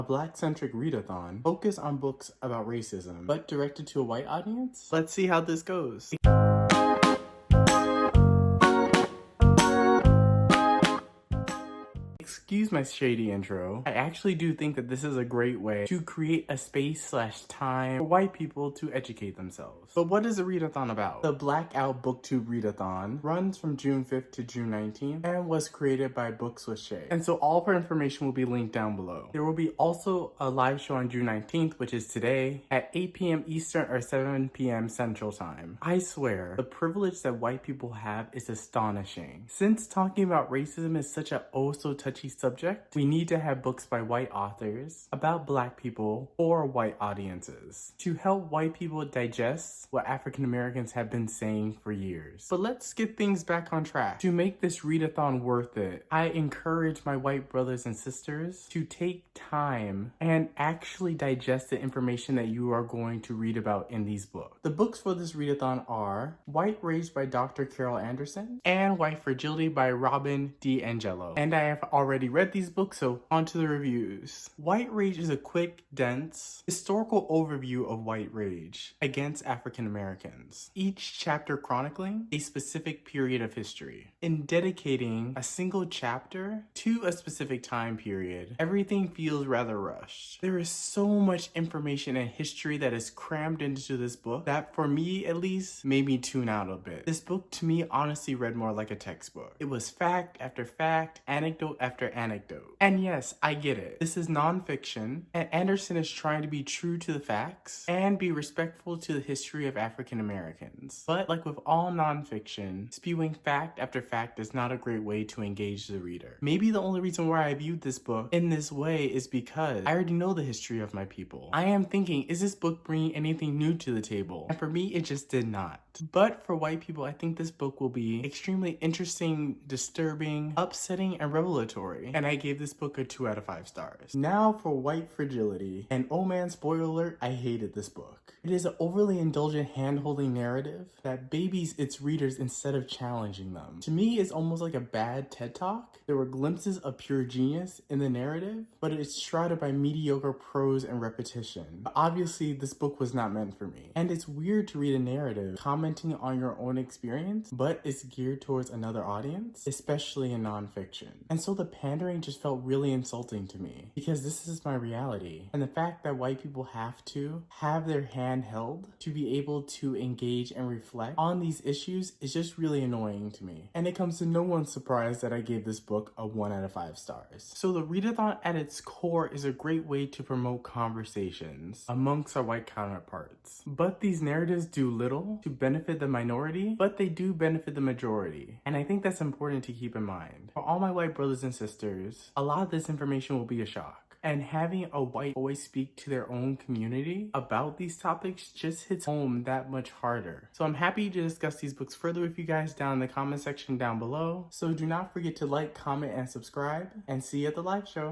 a Black-centric readathon focused on books about racism, but directed to a white audience? Let's see how this goes. Excuse my shady intro. I actually do think that this is a great way to create a space/time for white people to educate themselves. But what is a readathon about? The Blackout Booktube Readathon runs from June 5th to June 19th and was created by Books with Shay. And so all of her information will be linked down below. There will be also a live show on June 19th, which is today, at 8 p.m. Eastern or 7 p.m. Central Time. I swear, the privilege that white people have is astonishing. Since talking about racism is such a touchy subject, we need to have books by white authors about Black people for white audiences to help white people digest what African Americans have been saying for years. But let's get things back on track. To make this readathon worth it, I encourage my white brothers and sisters to take time and actually digest the information that you are going to read about in these books. The books for this readathon are White Rage by Dr. Carol Anderson and White Fragility by Robin DiAngelo. And I have already read these books, so on to the reviews. White Rage is a quick, dense, historical overview of white rage against African Americans, each chapter chronicling a specific period of history. In dedicating a single chapter to a specific time period, everything feels rather rushed. There is so much information and history that is crammed into this book that, for me at least, made me tune out a bit. This book to me honestly read more like a textbook. It was fact after fact, anecdote after anecdote. And yes, I get it. This is nonfiction, and Anderson is trying to be true to the facts and be respectful to the history of African Americans. But like with all nonfiction, spewing fact after fact is not a great way to engage the reader. Maybe the only reason why I viewed this book in this way is because I already know the history of my people. I am thinking, is this book bringing anything new to the table? And for me, it just did not. But for white people, I think this book will be extremely interesting, disturbing, upsetting, and revelatory. And I gave this book a 2 out of 5 stars. Now for White Fragility. And oh man, spoiler alert, I hated this book. It is an overly indulgent hand-holding narrative that babies its readers instead of challenging them. To me, it's almost like a bad TED Talk. There were glimpses of pure genius in the narrative, but it's shrouded by mediocre prose and repetition. But obviously, this book was not meant for me. And it's weird to read a narrative commenting on your own experience, but it's geared towards another audience, especially in nonfiction. And so the pandering just felt really insulting to me, because this is my reality. And the fact that white people have to have their hand held to be able to engage and reflect on these issues is just really annoying to me. And it comes to no one's surprise that I gave this book a 1 out of 5 stars. So the readathon at its core is a great way to promote conversations amongst our white counterparts. But these narratives do little to benefit the minority, but they do benefit the majority. And I think that's important to keep in mind. For all my white brothers and sisters, a lot of this information will be a shock. And having a white voice speak to their own community about these topics just hits home that much harder. So I'm happy to discuss these books further with you guys down in the comment section down below. So do not forget to like, comment, and subscribe, and see you at the live show.